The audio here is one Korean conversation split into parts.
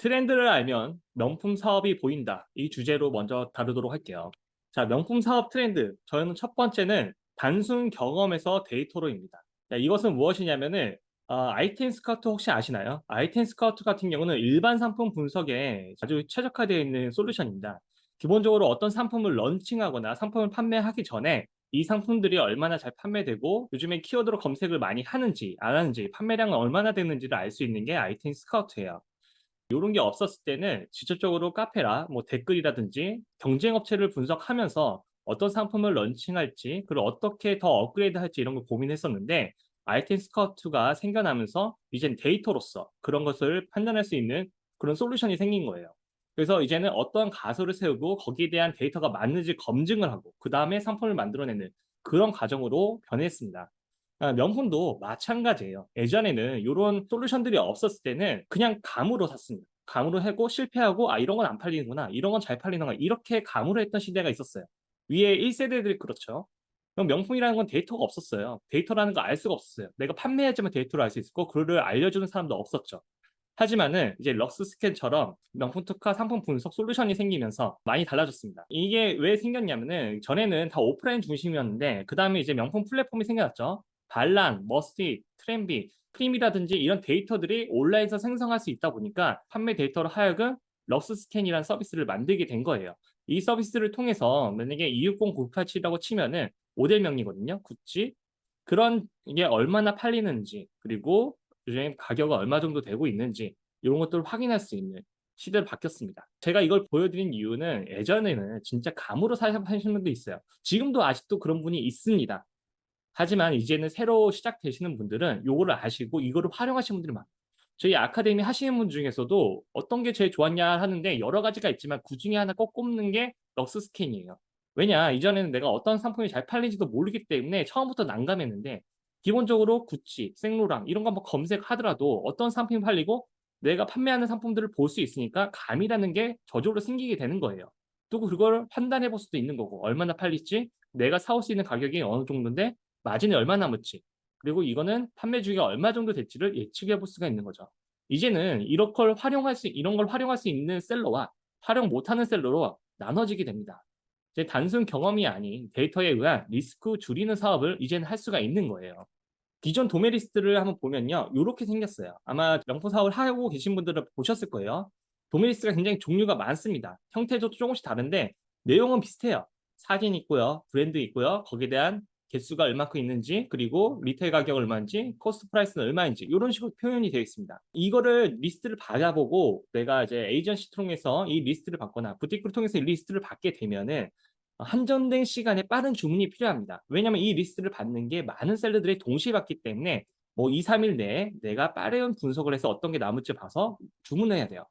트렌드를 알면 명품 사업이 보인다. 이 주제로 먼저 다루도록 할게요. 자, 명품 사업 트렌드. 저는 첫 번째는 단순 경험에서 데이터로입니다. 자, 이것은 무엇이냐면은 아이템 스카우트 혹시 아시나요? 아이템 스카우트 같은 경우는 일반 상품 분석에 아주 최적화되어 있는 솔루션입니다. 기본적으로 어떤 상품을 런칭하거나 상품을 판매하기 전에 이 상품들이 얼마나 잘 판매되고 요즘에 키워드로 검색을 많이 하는지 안 하는지 판매량은 얼마나 되는지를 알 수 있는 게 아이템 스카우트예요. 요런 게 없었을 때는 직접적으로 카페라 뭐 댓글이라든지 경쟁 업체를 분석하면서 어떤 상품을 런칭할지 그리고 어떻게 더 업그레이드할지 이런 걸 고민했었는데 아이템 스카우트가 생겨나면서 이젠 데이터로서 그런 것을 판단할 수 있는 그런 솔루션이 생긴 거예요. 그래서 이제는 어떠한 가설을 세우고 거기에 대한 데이터가 맞는지 검증을 하고 그다음에 상품을 만들어내는 그런 과정으로 변했습니다. 명품도 마찬가지예요. 예전에는 요런 솔루션들이 없었을 때는 그냥 감으로 샀습니다. 감으로 하고 실패하고 '아 이런 건 안 팔리는구나. 이런 건 잘 팔리는구나.' 이렇게 감으로 했던 시대가 있었어요. 위에 1 세대들이 그렇죠. 그럼 명품이라는 건 데이터가 없었어요. 데이터라는 걸 알 수가 없었어요. 내가 판매해야지만 데이터를 알 수 있었고 그거를 알려주는 사람도 없었죠. 하지만은 이제 럭스스캔처럼 명품 특화 상품 분석 솔루션이 생기면서 많이 달라졌습니다. 이게 왜 생겼냐면은 전에는 다 오프라인 중심이었는데 그다음에 이제 명품 플랫폼이 생겨났죠. 반란, 머스티, 트렌비, 프림이라든지 이런 데이터들이 온라인에서 생성할 수 있다 보니까 판매 데이터로 하여금 럭스스캔이라는 서비스를 만들게 된 거예요. 이 서비스를 통해서 만약에 260987이라고 치면은 모델명이거든요. 구찌. 그런 게 얼마나 팔리는지 그리고 요즘 가격이 얼마 정도 되고 있는지 요런 것들을 확인할 수 있는 시대로 바뀌었습니다. 제가 이걸 보여드린 이유는 예전에는 진짜 감으로 사시는 분도 있어요. 지금도 아직도 그런 분이 있습니다. 하지만 이제는 새로 시작되시는 분들은 요거를 아시고 이거를 활용하시는 분들이 많아요. 저희 아카데미 하시는 분 중에서도 어떤 게 제일 좋았냐 하는데 여러 가지가 있지만 그중에 하나 꼭 꼽는 게 럭스 스캔이에요. 왜냐 이전에는 내가 어떤 상품이 잘 팔리는지도 모르기 때문에 처음부터 난감했는데 기본적으로 구찌, 생로랑 이런 거 한번 검색하더라도 어떤 상품이 팔리고 내가 판매하는 상품들을 볼 수 있으니까 감이라는 게 저절로 생기게 되는 거예요. 또 그걸 판단해 볼 수도 있는 거고 얼마나 팔릴지 내가 사올 수 있는 가격이 어느 정도인데 마진이 얼마나 남을지 그리고 이거는 판매 주기가 얼마 정도 될지를 예측해 볼 수가 있는 거죠. 이제는 이런 걸 활용할 수 있는 셀러와 활용 못하는 셀러로 나눠지게 됩니다. 이제 단순 경험이 아닌 데이터에 의한 리스크 줄이는 사업을 이제는 할 수가 있는 거예요. 기존 도매 리스트를 한번 보면요. 요렇게 생겼어요. 아마 명품 사업을 하고 계신 분들은 보셨을 거예요. 도매 리스트가 굉장히 종류가 많습니다. 형태도 조금씩 다른데 내용은 비슷해요. 사진 있고요. 브랜드 있고요. 거기에 대한 개수가 얼마큼 있는지 그리고 리테일 가격 얼마인지 코스트 프라이스는 얼마인지 이런 식으로 표현이 되어 있습니다. 이거를 리스트를 받아보고 내가 이제 에이전시 통해서 이 리스트를 받거나 부티크를 통해서 이 리스트를 받게 되면은 한정된 시간에 빠른 주문이 필요합니다. 왜냐하면 이 리스트를 받는 게 많은 셀러들이 동시에 받기 때문에 뭐 2-3일 내에 내가 빠른 분석을 해서 어떤 게 남을지 봐서 주문을 해야 돼요.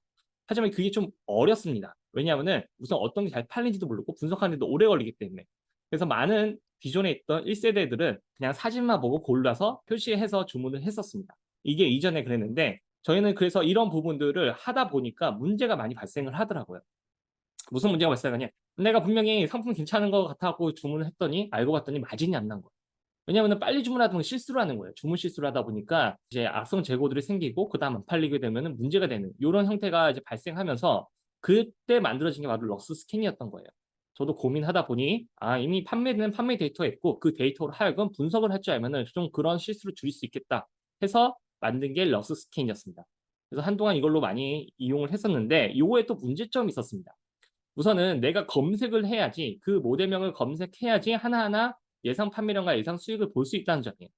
하지만 그게 좀 어렵습니다. 왜냐하면은 우선 어떤 게 잘 팔리는지도 모르고 분석하는 데도 오래 걸리기 때문에. 그래서 많은 기존에 있던 1 세대들은 그냥 사진만 보고 골라서 표시해서 주문을 했었습니다. 이게 이전에 그랬는데 저희는 그래서 이런 부분들을 하다 보니까 문제가 많이 발생을 하더라고요. 무슨 문제가 발생하냐? 내가 분명히 상품 괜찮은 것 같아 갖고 주문을 했더니 알고 봤더니 마진이 안 난 거예요. 왜냐하면은 빨리 주문하다 보면 실수를 하는 거예요. 주문 실수를 하다 보니까 이제 악성 재고들이 생기고 그다음 안 팔리게 되면은 문제가 되는 요런 형태가 이제 발생하면서 그때 만들어진 게 바로 럭스 스캔이었던 거예요. 저도 고민하다 보니 이미 판매되는 판매 데이터가 있고 그 데이터로 하여금 분석을 할 줄 알면은 좀 그런 실수를 줄일 수 있겠다 해서 만든 게 럭스 스캔이었습니다. 그래서 한동안 이걸로 많이 이용을 했었는데 요거에 또 문제점이 있었습니다. 우선은 내가 검색을 해야지 그 모델명을 검색해야지 하나하나 예상 판매량과 예상 수익을 볼 수 있다는 점이에요.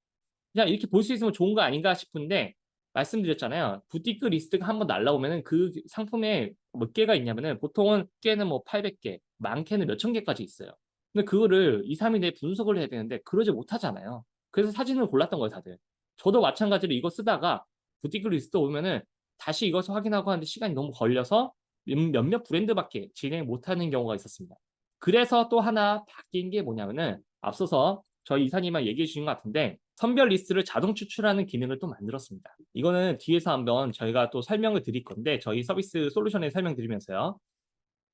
그냥 이렇게 볼 수 있으면 좋은 거 아닌가 싶은데 말씀드렸잖아요. 부티크 리스트가 한번 날라오면은 그 상품에 몇 개가 있냐면은 보통은 개는 뭐 800개, 많게는 몇천 개까지 있어요. 근데 그거를 2-3일 내에 분석을 해야 되는데 그러지 못하잖아요. 그래서 사진을 골랐던 거예요, 다들. 저도 마찬가지로 이거 쓰다가 부티크 리스트 오면은 다시 이것을 확인하고 하는데 시간이 너무 걸려서 몇몇 브랜드밖에 진행 못하는 경우가 있었습니다. 그래서 또 하나 바뀐 게 뭐냐면은 앞서서 저희 이사님이 얘기해 주신 것 같은데 선별 리스트를 자동 추출하는 기능을 또 만들었습니다. 이거는 뒤에서 한번 저희가 또 설명을 드릴 건데 저희 서비스 솔루션에 설명드리면서요.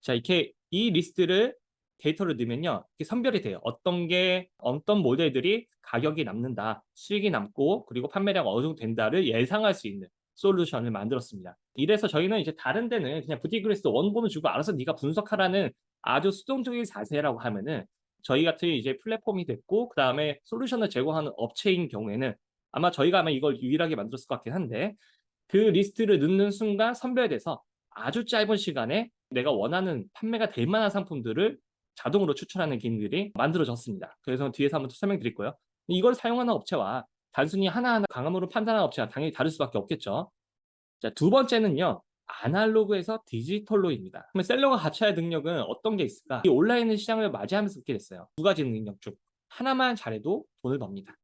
자, 이렇게 이 리스트를 데이터를 넣으면요. 이렇게 선별이 돼요. 어떤 모델들이 가격이 남는다, 수익이 남고 그리고 판매량 어느 정도 된다를 예상할 수 있는 솔루션을 만들었습니다. 이래서 저희는 이제 다른 데는 그냥 부티그레스 원본을 주고 알아서 네가 분석하라는 아주 수동적인 자세라고 하면은, 저희 같은 이제 플랫폼이 됐고 그다음에 솔루션을 제공하는 업체인 경우에는 아마 저희가 아마 이걸 유일하게 만들었을 것 같긴 한데, 그 리스트를 넣는 순간 선별돼서 아주 짧은 시간에 내가 원하는 판매가 될 만한 상품들을 자동으로 추천하는 기능들이 만들어졌습니다. 그래서 뒤에서 한번 또 설명드릴 거예요. 이걸 사용하는 업체와 단순히 하나하나 강함으로 판단하는 업체가 당연히 다를 수밖에 없겠죠. 자, 두 번째는요. 아날로그에서 디지털로입니다. 그러면 셀러가 갖춰야 할 능력은 어떤 게 있을까? 이 온라인 시장을 맞이하면서 듣게 됐어요. 두 가지 능력 중 하나만 잘해도 돈을 법니다.